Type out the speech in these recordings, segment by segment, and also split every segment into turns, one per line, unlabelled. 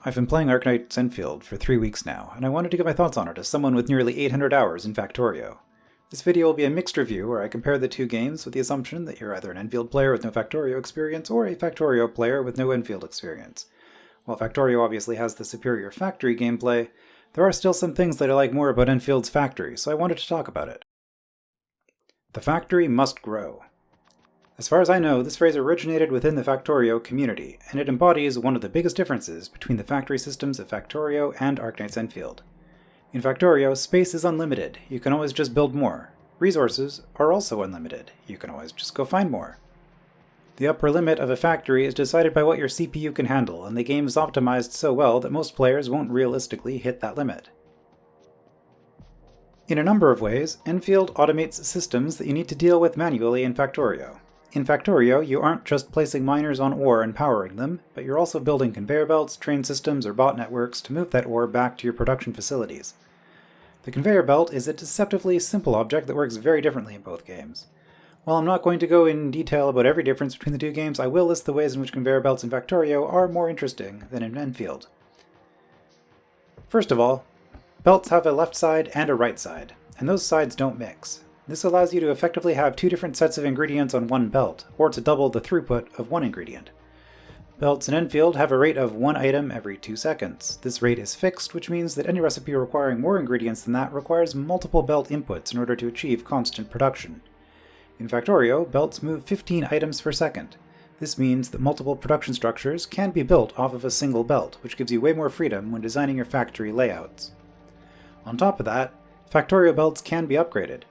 I've been playing Arknights Endfield for 3 weeks now, and I wanted to get my thoughts on it as someone with nearly 800 hours in Factorio. This video will be a mixed review where I compare the two games with the assumption that you're either an Endfield player with no Factorio experience or a Factorio player with no Endfield experience. While Factorio obviously has the superior factory gameplay, there are still some things that I like more about Endfield's factory, so I wanted to talk about it. The factory must grow. As far as I know, this phrase originated within the Factorio community, and it embodies one of the biggest differences between the factory systems of Factorio and Arknights Endfield. In Factorio, space is unlimited. You can always just build more. Resources are also unlimited. You can always just go find more. The upper limit of a factory is decided by what your CPU can handle, and the game is optimized so well that most players won't realistically hit that limit. In a number of ways, Endfield automates systems that you need to deal with manually in Factorio. In Factorio, you aren't just placing miners on ore and powering them, but you're also building conveyor belts, train systems, or bot networks to move that ore back to your production facilities. The conveyor belt is a deceptively simple object that works very differently in both games. While I'm not going to go in detail about every difference between the two games, I will list the ways in which conveyor belts in Factorio are more interesting than in Endfield. First of all, belts have a left side and a right side, and those sides don't mix. This allows you to effectively have two different sets of ingredients on one belt, or to double the throughput of one ingredient. Belts in Endfield have a rate of one item every 2 seconds. This rate is fixed, which means that any recipe requiring more ingredients than that requires multiple belt inputs in order to achieve constant production. In Factorio, belts move 15 items per second. This means that multiple production structures can be built off of a single belt, which gives you way more freedom when designing your factory layouts. On top of that, Factorio belts can be upgraded.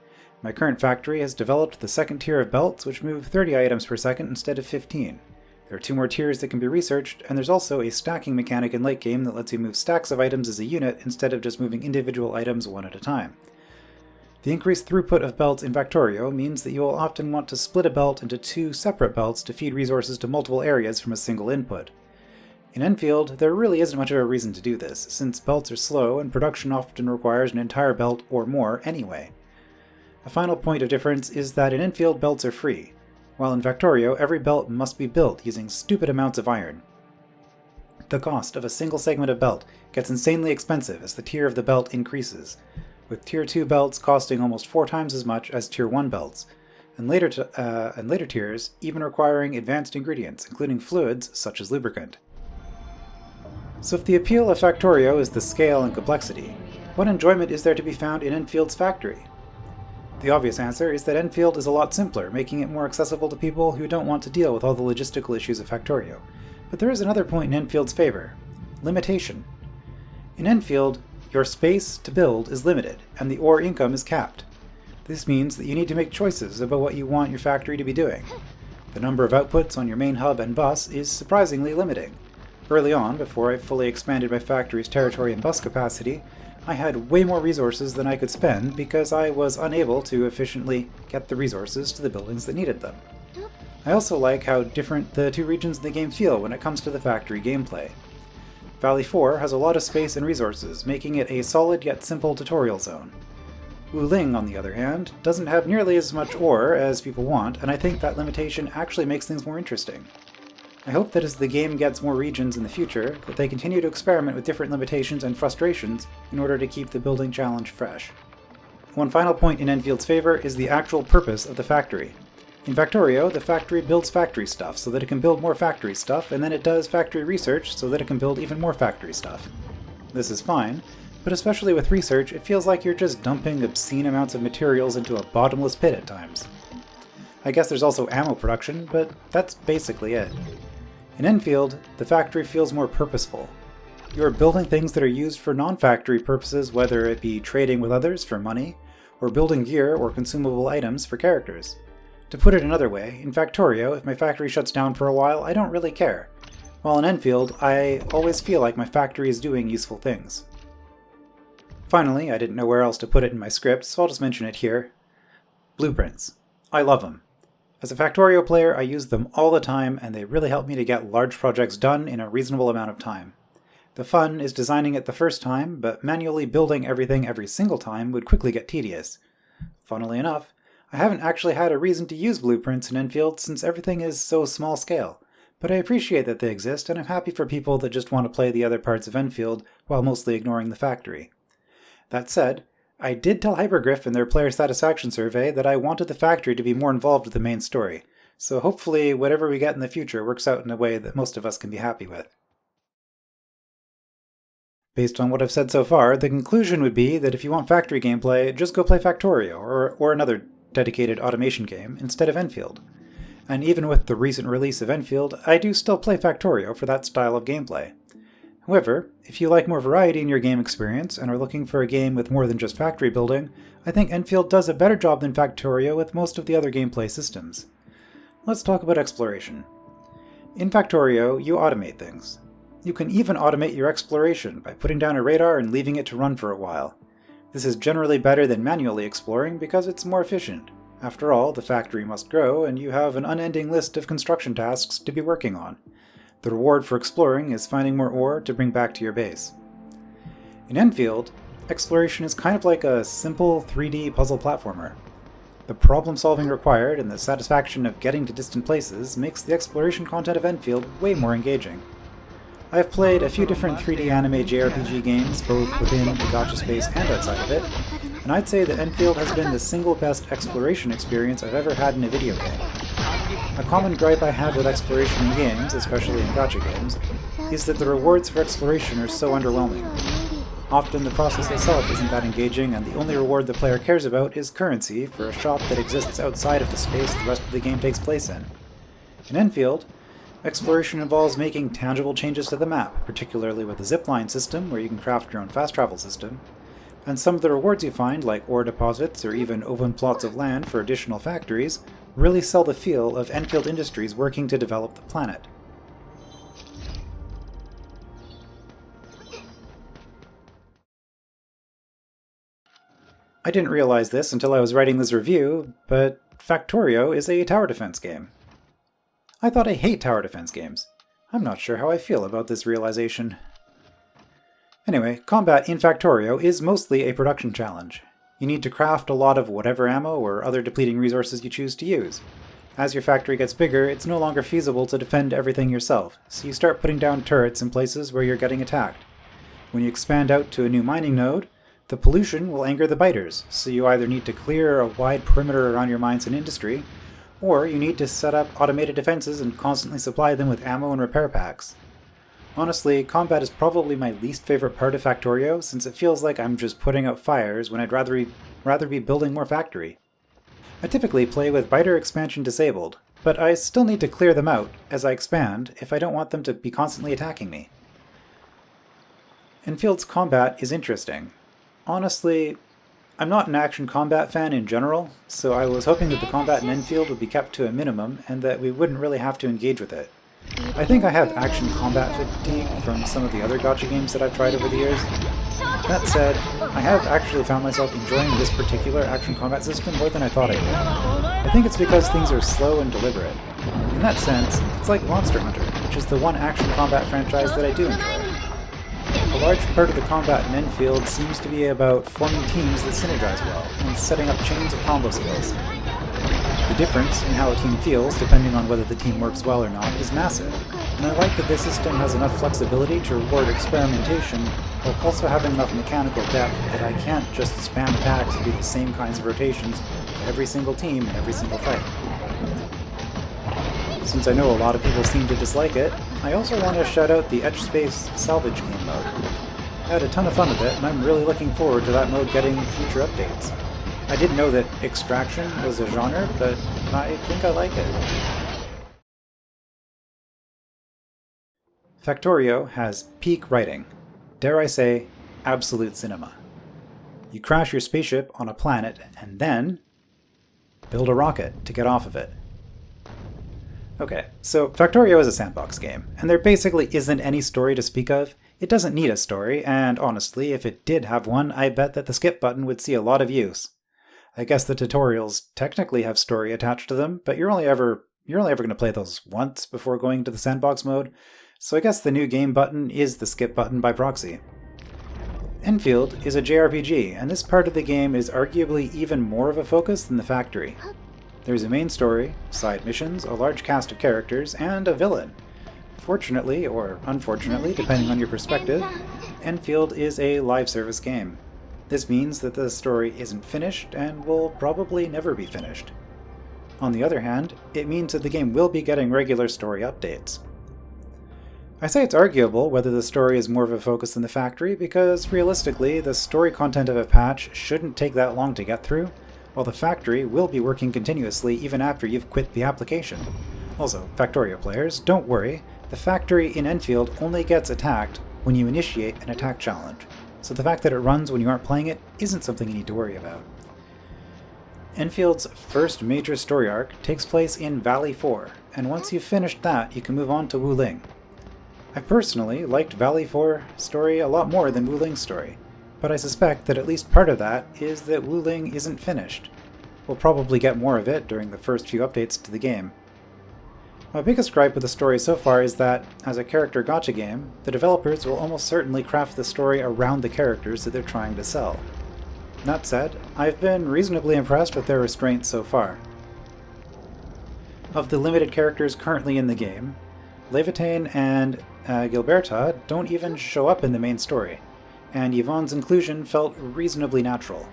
My current factory has developed the second tier of belts, which move 30 items per second instead of 15. There are 2 more tiers that can be researched, and there's also a stacking mechanic in late game that lets you move stacks of items as a unit instead of just moving individual items one at a time. The increased throughput of belts in Factorio means that you will often want to split a belt into 2 separate belts to feed resources to multiple areas from a single input. In Endfield, there really isn't much of a reason to do this, since belts are slow and production often requires an entire belt or more anyway. A final point of difference is that in Endfield belts are free, while in Factorio every belt must be built using stupid amounts of iron. The cost of a single segment of belt gets insanely expensive as the tier of the belt increases, with Tier 2 belts costing almost 4 times as much as Tier 1 belts, and later tiers even requiring advanced ingredients, including fluids such as lubricant. So if the appeal of Factorio is the scale and complexity, what enjoyment is there to be found in Endfield's factory? The obvious answer is that Endfield is a lot simpler, making it more accessible to people who don't want to deal with all the logistical issues of Factorio. But there is another point in Endfield's favor: limitation. In Endfield, your space to build is limited, and the ore income is capped. This means that you need to make choices about what you want your factory to be doing. The number of outputs on your main hub and bus is surprisingly limiting. Early on, before I fully expanded my factory's territory and bus capacity, I had way more resources than I could spend because I was unable to efficiently get the resources to the buildings that needed them. I also like how different the two regions in the game feel when it comes to the factory gameplay. Valley 4 has a lot of space and resources, making it a solid yet simple tutorial zone. Wuling, on the other hand, doesn't have nearly as much ore as people want, and I think that limitation actually makes things more interesting. I hope that as the game gets more regions in the future, that they continue to experiment with different limitations and frustrations in order to keep the building challenge fresh. One final point in Endfield's favor is the actual purpose of the factory. In Factorio, the factory builds factory stuff so that it can build more factory stuff, and then it does factory research so that it can build even more factory stuff. This is fine, but especially with research, it feels like you're just dumping obscene amounts of materials into a bottomless pit at times. I guess there's also ammo production, but that's basically it. In Endfield, the factory feels more purposeful. You are building things that are used for non-factory purposes, whether it be trading with others for money, or building gear or consumable items for characters. To put it another way, in Factorio, if my factory shuts down for a while, I don't really care. While in Endfield, I always feel like my factory is doing useful things. Finally, I didn't know where else to put it in my script, so I'll just mention it here. Blueprints. I love them. As a Factorio player, I use them all the time, and they really help me to get large projects done in a reasonable amount of time. The fun is designing it the first time, but manually building everything every single time would quickly get tedious. Funnily enough, I haven't actually had a reason to use blueprints in Endfield since everything is so small scale, but I appreciate that they exist, and I'm happy for people that just want to play the other parts of Endfield while mostly ignoring the factory. That said, I did tell Hypergryph in their player satisfaction survey that I wanted the factory to be more involved with the main story, so hopefully whatever we get in the future works out in a way that most of us can be happy with. Based on what I've said so far, the conclusion would be that if you want factory gameplay, just go play Factorio or another dedicated automation game instead of Endfield. And even with the recent release of Endfield, I do still play Factorio for that style of gameplay. However, if you like more variety in your game experience and are looking for a game with more than just factory building, I think Endfield does a better job than Factorio with most of the other gameplay systems. Let's talk about exploration. In Factorio, you automate things. You can even automate your exploration by putting down a radar and leaving it to run for a while. This is generally better than manually exploring because it's more efficient. After all, the factory must grow, and you have an unending list of construction tasks to be working on. The reward for exploring is finding more ore to bring back to your base. In Endfield, exploration is kind of like a simple 3D puzzle platformer. The problem-solving required and the satisfaction of getting to distant places makes the exploration content of Endfield way more engaging. I've played a few different 3D anime JRPG games, both within the gacha space and outside of it, and I'd say that Endfield has been the single best exploration experience I've ever had in a video game. A common gripe I have with exploration in games, especially in gacha games, is that the rewards for exploration are so underwhelming. Often the process itself isn't that engaging, and the only reward the player cares about is currency for a shop that exists outside of the space the rest of the game takes place in. In Endfield, exploration involves making tangible changes to the map, particularly with the zipline system where you can craft your own fast travel system, and some of the rewards you find, like ore deposits or even open plots of land for additional factories, really sell the feel of Endfield Industries working to develop the planet. I didn't realize this until I was writing this review, but Factorio is a tower defense game. I thought I hate tower defense games. I'm not sure how I feel about this realization. Anyway, combat in Factorio is mostly a production challenge. You need to craft a lot of whatever ammo or other depleting resources you choose to use. As your factory gets bigger, it's no longer feasible to defend everything yourself, so you start putting down turrets in places where you're getting attacked. When you expand out to a new mining node, the pollution will anger the biters, so you either need to clear a wide perimeter around your mines and industry, or you need to set up automated defenses and constantly supply them with ammo and repair packs. Honestly, combat is probably my least favorite part of Factorio, since it feels like I'm just putting out fires when I'd rather be building more factory. I typically play with biter expansion disabled, but I still need to clear them out as I expand if I don't want them to be constantly attacking me. Enfield's combat is interesting. Honestly, I'm not an action combat fan in general, so I was hoping that the combat in Endfield would be kept to a minimum and that we wouldn't really have to engage with it. I think I have action combat fatigue from some of the other gacha games that I've tried over the years. That said, I have actually found myself enjoying this particular action combat system more than I thought I would. I think it's because things are slow and deliberate. In that sense, it's like Monster Hunter, which is the one action combat franchise that I do enjoy. A large part of the combat in Endfield seems to be about forming teams that synergize well, and setting up chains of combo skills. The difference in how a team feels, depending on whether the team works well or not, is massive, and I like that this system has enough flexibility to reward experimentation, while also having enough mechanical depth that I can't just spam attacks and do the same kinds of rotations with every single team in every single fight. Since I know a lot of people seem to dislike it, I also want to shout out the Etch Space Salvage game mode. I had a ton of fun with it, and I'm really looking forward to that mode getting future updates. I didn't know that extraction was a genre, but I think I like it. Factorio has peak writing. Dare I say, absolute cinema. You crash your spaceship on a planet, and then build a rocket to get off of it. Okay, so Factorio is a sandbox game, and there basically isn't any story to speak of. It doesn't need a story, and honestly, if it did have one, I bet that the skip button would see a lot of use. I guess the tutorials technically have story attached to them, but you're only ever going to play those once before going to the sandbox mode, so I guess the new game button is the skip button by proxy. Endfield is a JRPG, and this part of the game is arguably even more of a focus than the factory. There's a main story, side missions, a large cast of characters, and a villain, Fortunately, or unfortunately, depending on your perspective, Endfield is a live service game. This means that the story isn't finished and will probably never be finished. On the other hand, it means that the game will be getting regular story updates. I say it's arguable whether the story is more of a focus than the factory because, realistically, the story content of a patch shouldn't take that long to get through, while the factory will be working continuously even after you've quit the application. Also, Factorio players, don't worry, the factory in Endfield only gets attacked when you initiate an attack challenge, so the fact that it runs when you aren't playing it isn't something you need to worry about. Enfield's first major story arc takes place in Valley 4, and once you've finished that, you can move on to Wuling. I personally liked Valley 4 story a lot more than Wuling's story, but I suspect that at least part of that is that Wuling isn't finished. We'll probably get more of it during the first few updates to the game. My biggest gripe with the story so far is that, as a character gacha game, the developers will almost certainly craft the story around the characters that they're trying to sell. That said, I've been reasonably impressed with their restraint so far. Of the limited characters currently in the game, Levitane and Gilberta don't even show up in the main story, and Yvonne's inclusion felt reasonably natural.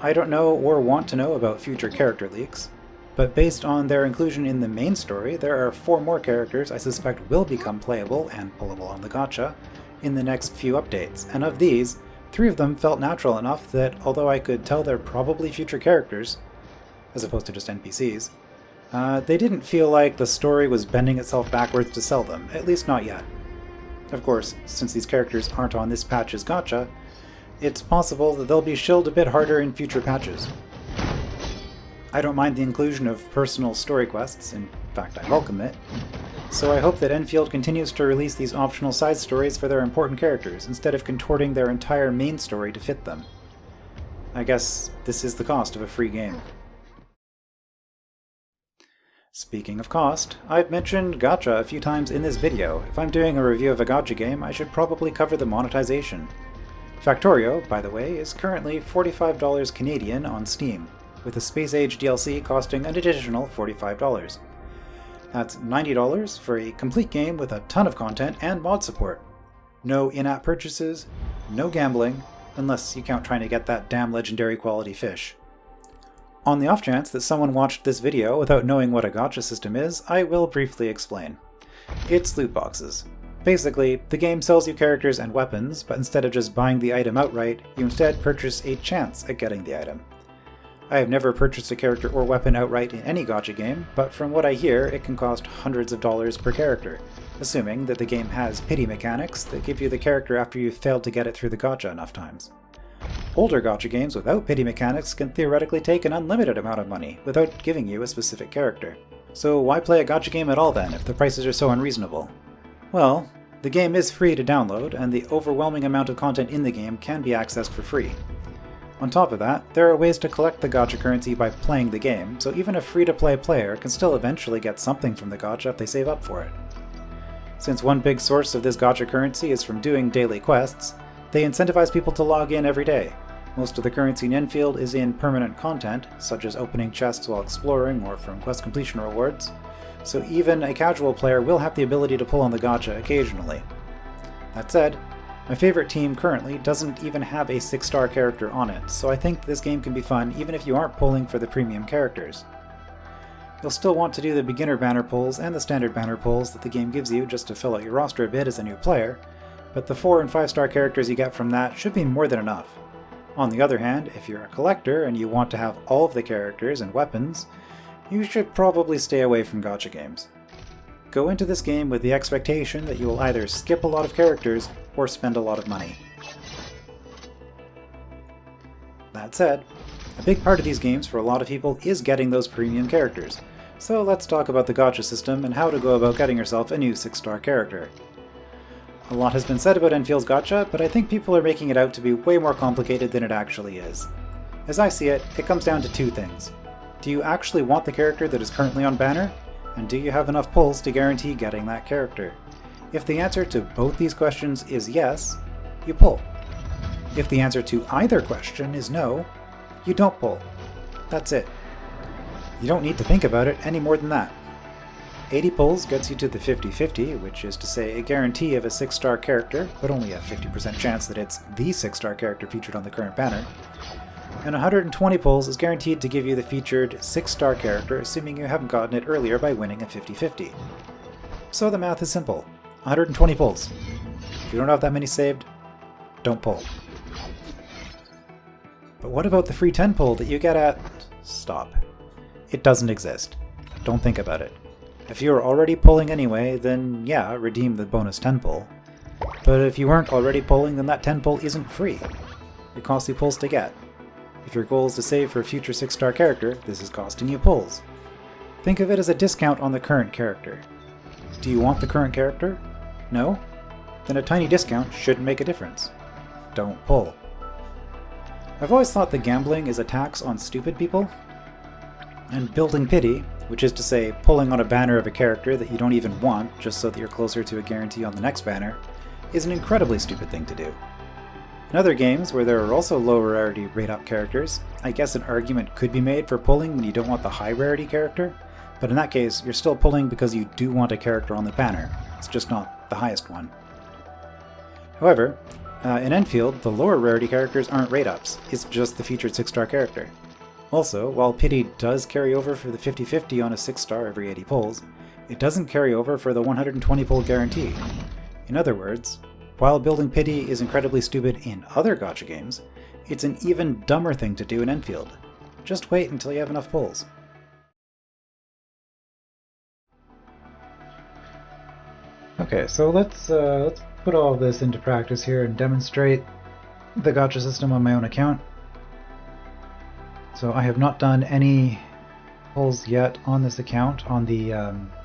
I don't know or want to know about future character leaks, but based on their inclusion in the main story, there are 4 more characters I suspect will become playable and pullable on the gacha in the next few updates, and of these, 3 of them felt natural enough that although I could tell they're probably future characters, as opposed to just NPCs, they didn't feel like the story was bending itself backwards to sell them, at least not yet. Of course, since these characters aren't on this patch's gacha, it's possible that they'll be shilled a bit harder in future patches. I don't mind the inclusion of personal story quests, in fact I welcome it, so I hope that Endfield continues to release these optional side stories for their important characters, instead of contorting their entire main story to fit them. I guess this is the cost of a free game. Speaking of cost, I've mentioned gacha a few times in this video. If I'm doing a review of a gacha game, I should probably cover the monetization. Factorio, by the way, is currently $45 Canadian on Steam, with the Space Age DLC costing an additional $45. That's $90 for a complete game with a ton of content and mod support. No in-app purchases, no gambling, unless you count trying to get that damn legendary quality fish. On the off chance that someone watched this video without knowing what a gacha system is, I will briefly explain. It's loot boxes. Basically, the game sells you characters and weapons, but instead of just buying the item outright, you instead purchase a chance at getting the item. I have never purchased a character or weapon outright in any gacha game, but from what I hear, it can cost hundreds of dollars per character, assuming that the game has pity mechanics that give you the character after you've failed to get it through the gacha enough times. Older gacha games without pity mechanics can theoretically take an unlimited amount of money without giving you a specific character. So why play a gacha game at all then, if the prices are so unreasonable? Well, the game is free to download, and the overwhelming amount of content in the game can be accessed for free. On top of that, there are ways to collect the gacha currency by playing the game, so even a free-to-play player can still eventually get something from the gacha if they save up for it. Since one big source of this gacha currency is from doing daily quests, they incentivize people to log in every day. Most of the currency in Endfield is in permanent content, such as opening chests while exploring or from quest completion rewards, so even a casual player will have the ability to pull on the gacha occasionally. That said, my favorite team currently doesn't even have a 6-star character on it, so I think this game can be fun even if you aren't pulling for the premium characters. You'll still want to do the beginner banner pulls and the standard banner pulls that the game gives you just to fill out your roster a bit as a new player, but the 4- and 5-star characters you get from that should be more than enough. On the other hand, if you're a collector and you want to have all of the characters and weapons, you should probably stay away from gacha games. Go into this game with the expectation that you will either skip a lot of characters or spend a lot of money. That said, a big part of these games for a lot of people is getting those premium characters, so let's talk about the gacha system and how to go about getting yourself a new 6-star character. A lot has been said about Enfield's gacha, but I think people are making it out to be way more complicated than it actually is. As I see it, it comes down to 2 things. Do you actually want the character that is currently on banner? And do you have enough pulls to guarantee getting that character? If the answer to both these questions is yes, you pull. If the answer to either question is no, you don't pull. That's it. You don't need to think about it any more than that. 80 pulls gets you to the 50-50, which is to say a guarantee of a 6-star character, but only a 50% chance that it's the 6-star character featured on the current banner. And 120 pulls is guaranteed to give you the featured 6-star character, assuming you haven't gotten it earlier by winning a 50-50. So the math is simple. 120 pulls. If you don't have that many saved, don't pull. But what about the free 10 pull that you get at... Stop. It doesn't exist. Don't think about it. If you were already pulling anyway, then yeah, redeem the bonus 10 pull. But if you weren't already pulling, then that 10 pull isn't free. It costs you pulls to get. If your goal is to save for a future 6-star character, this is costing you pulls. Think of it as a discount on the current character. Do you want the current character? No? Then a tiny discount shouldn't make a difference. Don't pull. I've always thought that gambling is a tax on stupid people, and building pity, which is to say pulling on a banner of a character that you don't even want just so that you're closer to a guarantee on the next banner, is an incredibly stupid thing to do. In other games, where there are also low rarity rate-up characters, I guess an argument could be made for pulling when you don't want the high rarity character, but in that case, you're still pulling because you do want a character on the banner, it's just not the highest one. However, in Endfield, the lower rarity characters aren't rate-ups, it's just the featured 6-star character. Also, while pity does carry over for the 50-50 on a 6-star every 80 pulls, it doesn't carry over for the 120 pull guarantee. In other words, while building pity is incredibly stupid in other gacha games, it's an even dumber thing to do in Endfield. Just wait until you have enough pulls. Okay, so let's put all of this into practice here and demonstrate the gacha system on my own account. So I have not done any pulls yet on this account. On the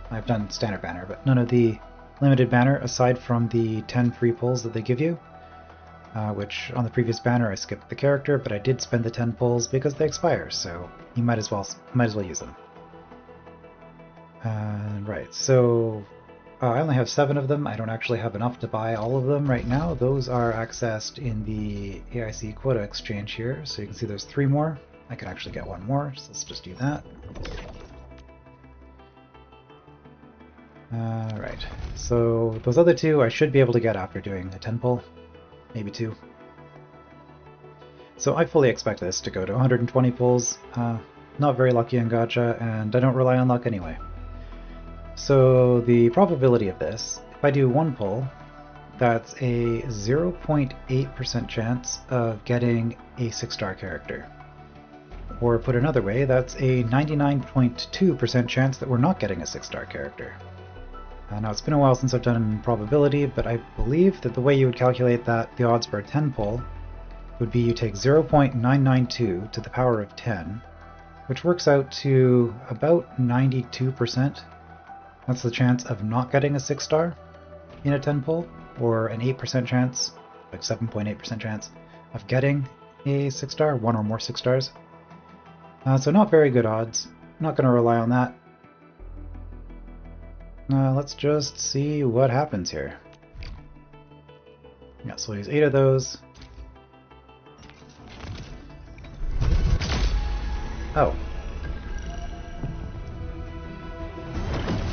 I've done standard banner, but none of the limited banner aside from the 10 free pulls that they give you. Which on the previous banner I skipped the character, but I did spend the 10 pulls because they expire, so you might as well use them. Right, so I only have 7 of them. I don't actually have enough to buy all of them right now. Those are accessed in the AIC quota exchange here, so you can see there's 3 more. I could actually get 1 more, so let's just do that. Right, so those other 2 I should be able to get after doing a 10 pull, maybe 2. So I fully expect this to go to 120 pulls. Not very lucky in gacha, and I don't rely on luck anyway. So the probability of this, if I do 1 pull, that's a 0.8% chance of getting a 6-star character. Or put another way, that's a 99.2% chance that we're not getting a 6-star character. Now it's been a while since I've done probability, but I believe that the way you would calculate that, the odds for a 10 pull, would be you take 0.992 to the power of 10, which works out to about 92%. That's the chance of not getting a 6-star in a 10 pull, or an 8% chance, like 7.8% chance, of getting a 6-star, 1 or more 6-stars. So not very good odds. Not going to rely on that. Let's just see what happens here. Yeah, so we'll use 8 of those. Oh.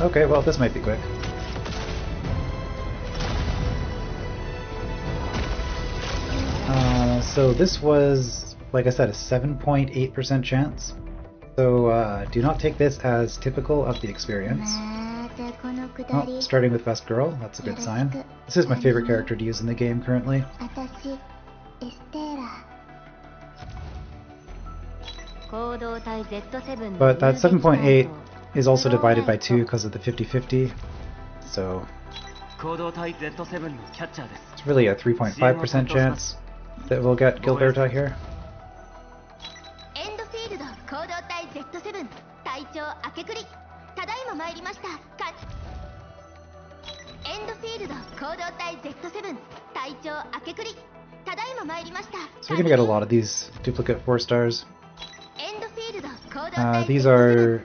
Okay, well, this might be quick. So this was, like I said, a 7.8% chance. So do not take this as typical of the experience. Oh, starting with best girl, that's a good sign. This is my favorite character to use in the game currently. But that 7.8 is also divided by 2 because of the 50-50, so it's really a 3.5% chance that we'll get Gilberta here. So you're going to get a lot of these duplicate 4-stars. These are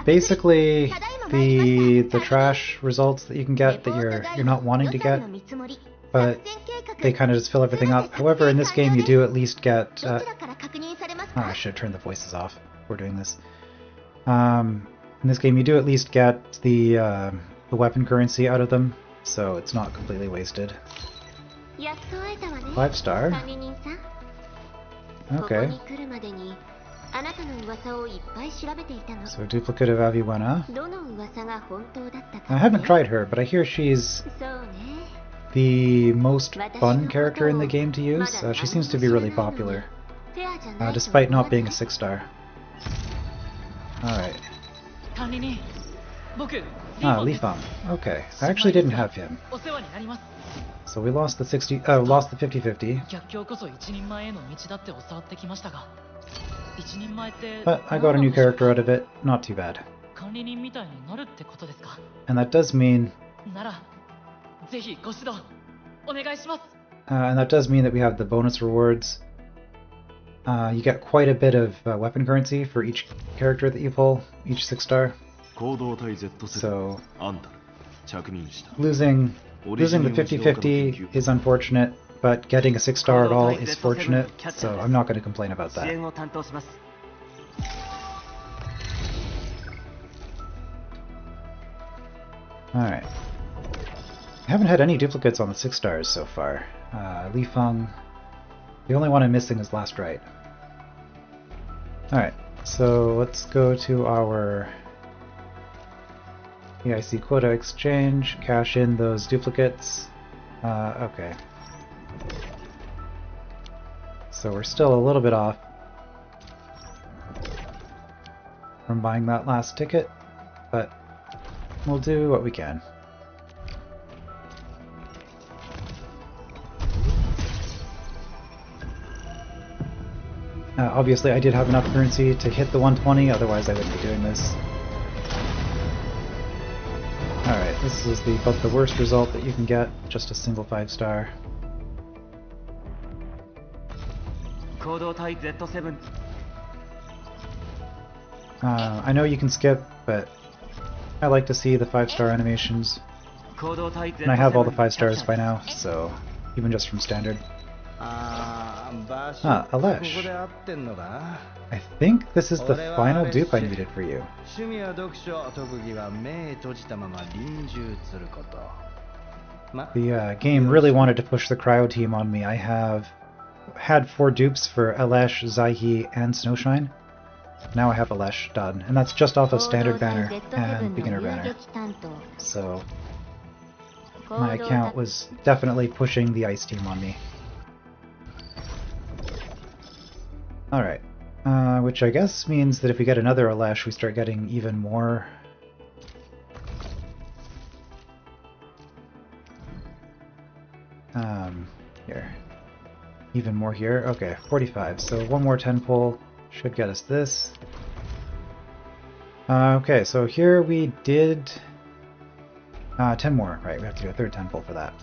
basically the trash results that you can get that you're not wanting to get, but they kind of just fill everything up. However, in this game you do at least get... I should turn the voices off before doing this. In this game, you do at least get the weapon currency out of them, so it's not completely wasted. 5-star. Okay. So duplicate of Aviwena. I haven't tried her, but I hear she's the most fun character in the game to use. She seems to be really popular, despite not being a 6-star. Alright. Li Fang. Okay, I actually didn't have him. So we lost the 50-50. But I got a new character out of it, not too bad. And that does mean... and that does mean that we have the bonus rewards. You get quite a bit of weapon currency for each character that you pull, each 6-star. So losing the 50-50 is unfortunate, but getting a 6-star at all is fortunate, so I'm not going to complain about that. Alright. I haven't had any duplicates on the 6-stars so far. Li Feng. The only one I'm missing is Last Right. Alright, so let's go to our EIC quota exchange, cash in those duplicates. Okay. So we're still a little bit off from buying that last ticket, but we'll do what we can. Obviously I did have enough currency to hit the 120, otherwise I wouldn't be doing this. Alright, this is about the worst result that you can get, just a single 5-star. I know you can skip, but I like to see the 5-star animations. And I have all the 5 stars by now, so even just from standard. Alesh. I think this is the final dupe I needed for you. The game really wanted to push the cryo team on me. I have had 4 dupes for Alesh, Zaihi, and Snowshine. Now I have Alesh done, and that's just off of standard banner and beginner banner. So my account was definitely pushing the ice team on me. Alright, which I guess means that if we get another Alesh, we start getting even more. Here. Even more here? Okay, 45. So one more 10 pull should get us this. Okay, so here we did 10 more. Right, we have to do a third 10 pull for that.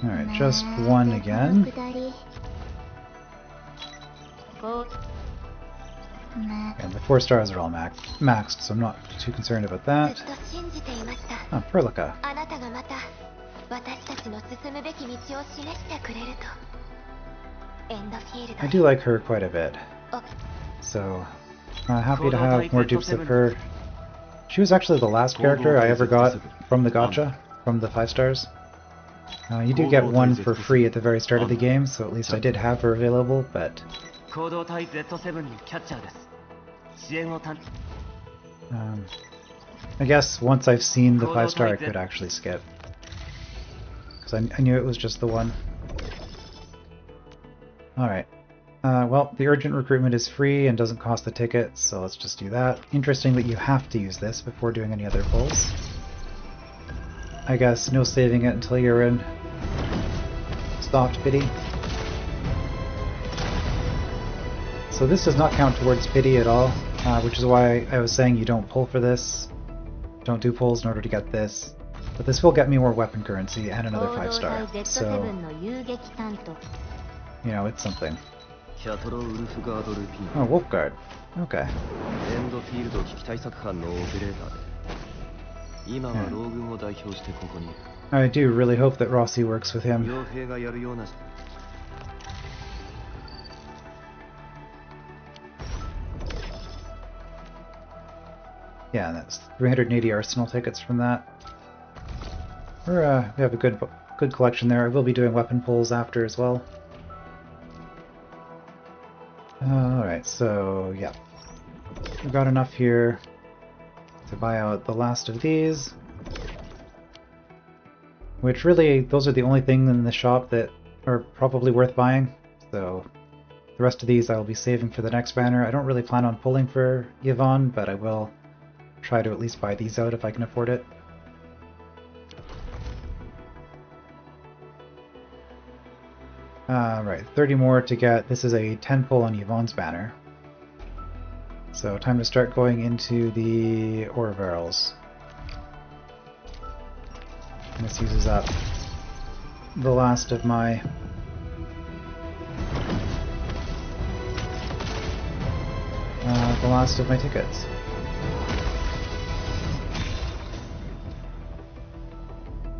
Alright, just one again. And the 4 stars are all maxed, so I'm not too concerned about that. Oh, Perlica. I do like her quite a bit. So, happy to have more dupes of her. She was actually the last character I ever got from the gacha, from the 5 stars. You do get one for free at the very start of the game, so at least I did have her available, but... I guess once I've seen the 5-star I could actually skip. Because I knew it was just the one. Alright. Well, the urgent recruitment is free and doesn't cost the ticket, so let's just do that. Interesting that you have to use this before doing any other pulls. I guess no saving it until you're in soft pity. So this does not count towards pity at all, which is why I was saying you don't pull for this. Don't do pulls in order to get this. But this will get me more weapon currency and another 5-star, so... you know, it's something. Oh, Wolfguard. Okay. I do really hope that Rossi works with him. Yeah, that's 380 arsenal tickets from that. We have a good collection there. I will be doing weapon pulls after as well. Alright, so yeah. We've got enough here to buy out the last of these. Which really, those are the only things in the shop that are probably worth buying. So the rest of these I will be saving for the next banner. I don't really plan on pulling for Yvonne, but I will try to at least buy these out if I can afford it. Right, 30 more to get. This is a 10 pull on Yvonne's banner. So time to start going into the ore barrels. And this uses up the last of my tickets.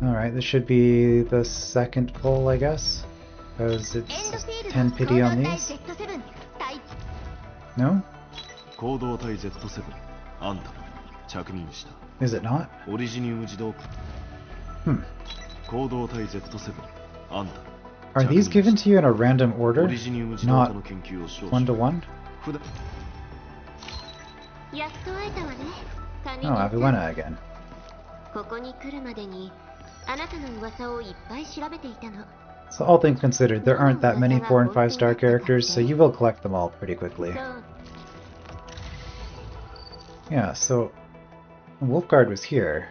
Alright, this should be the second pull, I guess. Because it's 10 pity on these. No? Is it not? Are these given to you in a random order? Not one-to-one? Oh, Avicenna again. So all things considered, there aren't that many 4 and 5 star characters, so you will collect them all pretty quickly. Yeah, so Wolfguard was here.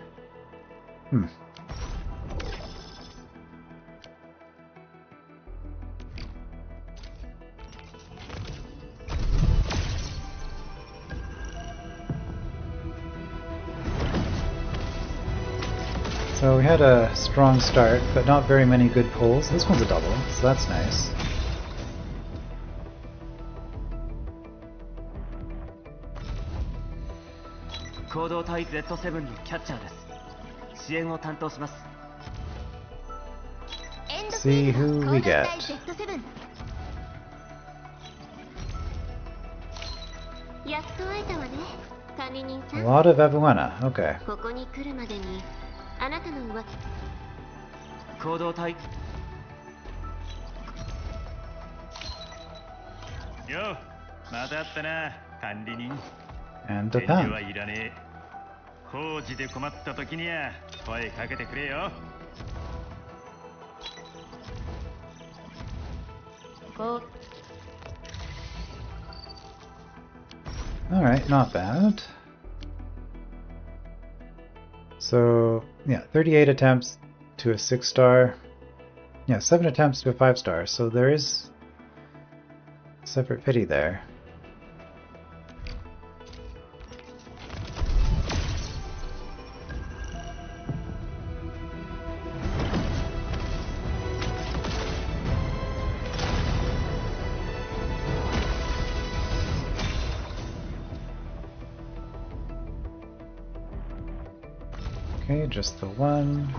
So we had a strong start, but not very many good pulls. This one's a double, so that's nice. See who we get. A lot of Avicenna, okay. And a pen. Alright, not bad. So, yeah, 38 attempts to a 6 star. Yeah, 7 attempts to a 5 star, so there is separate pity there. Okay, just the one.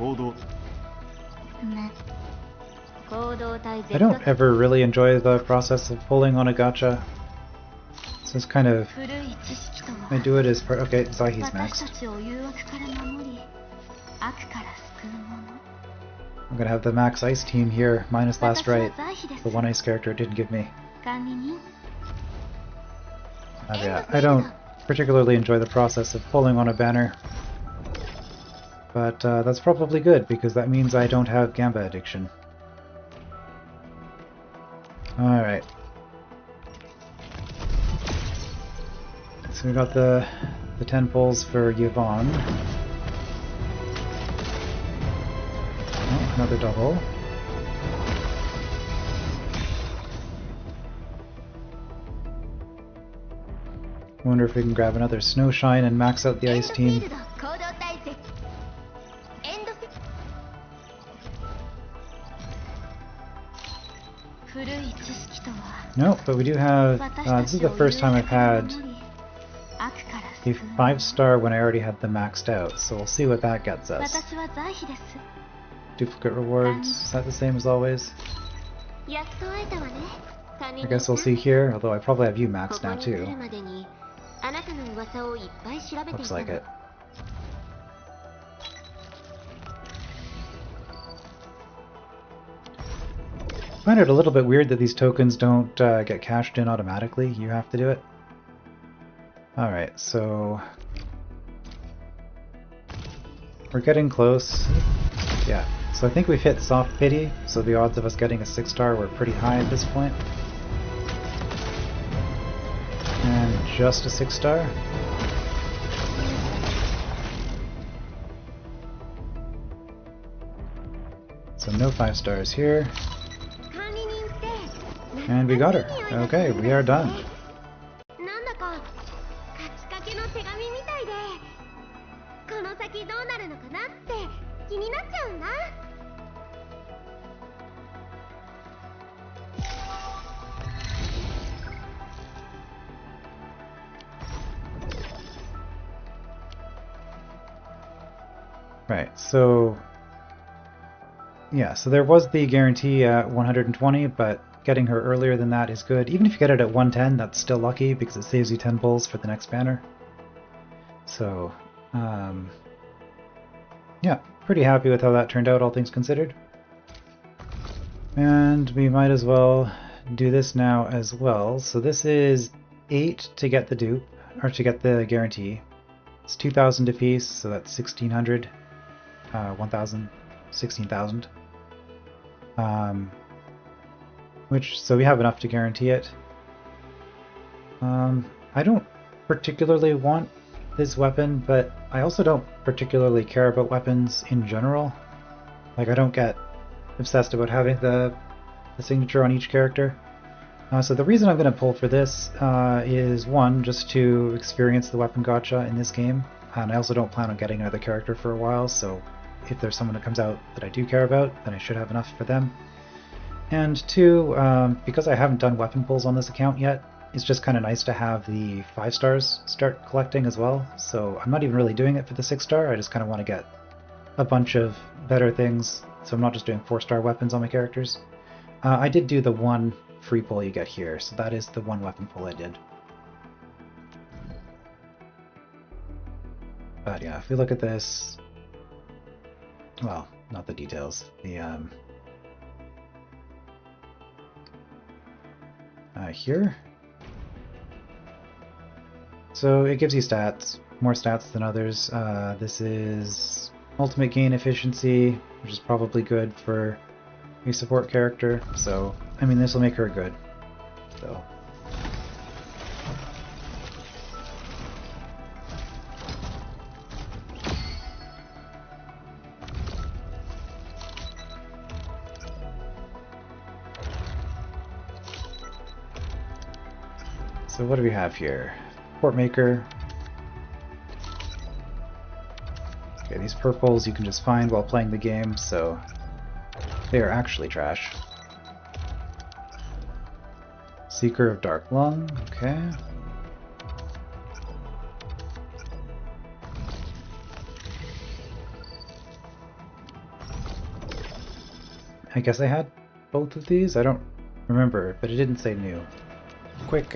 I don't ever really enjoy the process of pulling on a gacha. It's just kind of... I do it as part... Okay, Zahi's next. I'm gonna have the max ice team here, minus last right. The one ice character it didn't give me. Yeah, I don't particularly enjoy the process of pulling on a banner. But that's probably good, because that means I don't have Gamba addiction. Alright. So we got the 10 pulls for Yvonne. Oh, another double. Wonder if we can grab another Snowshine and max out the ice team. No, but we do have... this is the first time I've had a 5-star when I already had them maxed out, so we'll see what that gets us. Duplicate rewards, is that the same as always? I guess we'll see here, although I probably have you maxed now too. Looks like it. I find it a little bit weird that these tokens don't get cashed in automatically. You have to do it. Alright, so... we're getting close. Yeah, so I think we've hit soft pity, so the odds of us getting a 6-star were pretty high at this point. And just a 6-star. So no 5 stars here. And we got her. Okay, we are done. Right, so... yeah, so there was the guarantee at 120, but getting her earlier than that is good. Even if you get it at 110, that's still lucky, because it saves you 10 pulls for the next banner. So, yeah, pretty happy with how that turned out, all things considered. And we might as well do this now as well. So this is 8 to get the dupe, or to get the guarantee. It's 2,000 apiece, so that's 1,600. 1,000, 16,000. So we have enough to guarantee it. I don't particularly want this weapon, but I also don't particularly care about weapons in general. Like, I don't get obsessed about having the signature on each character. So the reason I'm going to pull for this is, one, just to experience the weapon gacha in this game, and I also don't plan on getting another character for a while, so if there's someone that comes out that I do care about, then I should have enough for them. And two, because I haven't done weapon pulls on this account yet, it's just kind of nice to have the 5 stars start collecting as well. So I'm not even really doing it for the 6-star, I just kind of want to get a bunch of better things, so I'm not just doing 4-star weapons on my characters. I did do the one free pull you get here, so that is the one weapon pull I did. But yeah, if we look at this... well, not the details. The here. So it gives you stats, more stats than others. This is ultimate gain efficiency, which is probably good for a support character. So, I mean, this will make her good. So. So what do we have here? Port maker. Okay, these purples you can just find while playing the game, so they are actually trash. Seeker of Dark Lung, okay. I guess I had both of these? I don't remember, but it didn't say new. Quick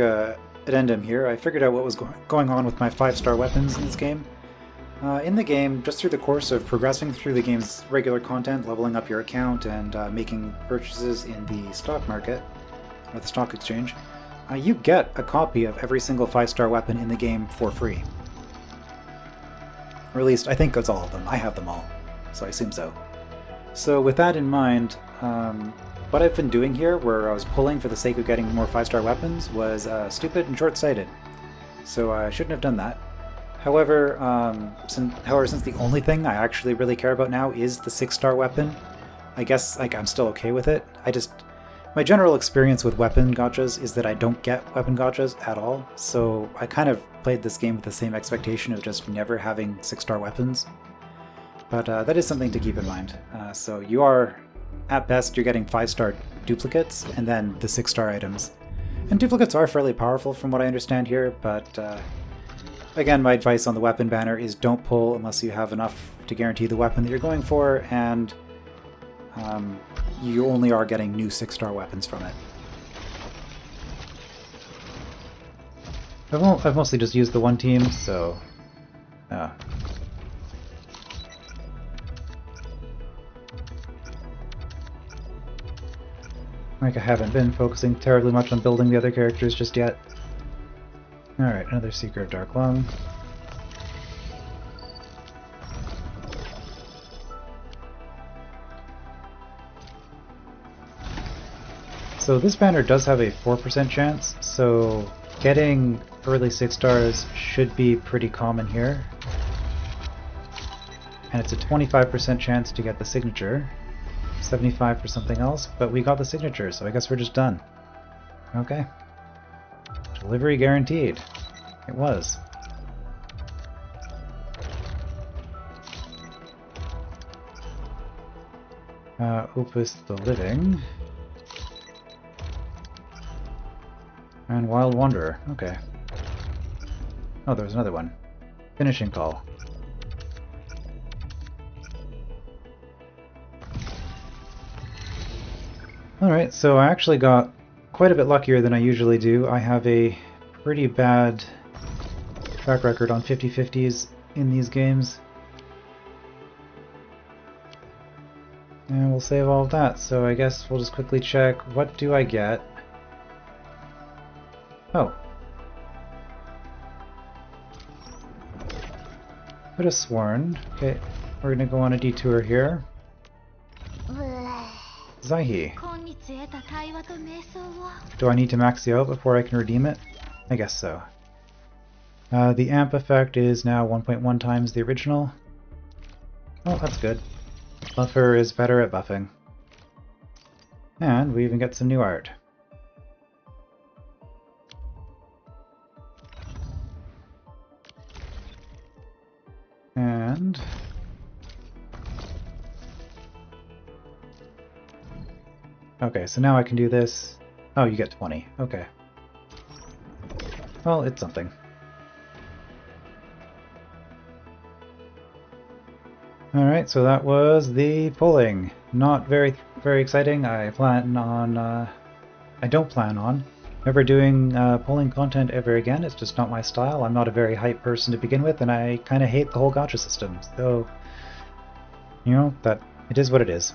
addendum here. I figured out what was going on with my 5-star weapons in this game. In the game, just through the course of progressing through the game's regular content, leveling up your account, and making purchases in the stock market, or the stock exchange, you get a copy of every single 5-star weapon in the game for free. Or at least, I think it's all of them. I have them all, so I assume so. So with that in mind, what I've been doing here, where I was pulling for the sake of getting more 5-star weapons, was stupid and short-sighted. So I shouldn't have done that. However, since the only thing I actually really care about now is the 6-star weapon, I guess I'm still okay with it. My general experience with weapon gachas is that I don't get weapon gachas at all, so I kind of played this game with the same expectation of just never having 6-star weapons. But that is something to keep in mind. So you are, at best, you're getting 5-star duplicates, and then the 6-star items. And duplicates are fairly powerful from what I understand here, but again, my advice on the weapon banner is don't pull unless you have enough to guarantee the weapon that you're going for, and you only are getting new 6-star weapons from it. I've mostly just used the one team, so... Like, I haven't been focusing terribly much on building the other characters just yet. Alright, another Seeker of Dark Lung. So this banner does have a 4% chance, so getting early 6 stars should be pretty common here. And it's a 25% chance to get the signature. 75 for something else, but we got the signature, so I guess we're just done. Okay. Delivery guaranteed. It was. Opus the Living. And Wild Wanderer. Okay. Oh, there was another one. Finishing Call. Alright, so I actually got quite a bit luckier than I usually do. I have a pretty bad track record on 50-50s in these games. And we'll save all of that, so I guess we'll just quickly check. What do I get? Oh. Could have sworn. Okay, we're gonna go on a detour here. Zaihi. Do I need to max you out before I can redeem it? I guess so. The amp effect is now 1.1 times the original. Oh, that's good. Buffer is better at buffing. And we even get some new art. And... okay, so now I can do this. Oh, you get 20. Okay. Well, it's something. Alright, so that was the pulling. Not very exciting. I don't plan on ever doing pulling content ever again. It's just not my style. I'm not a very hype person to begin with, and I kind of hate the whole gacha system. So, you know, that it is what it is.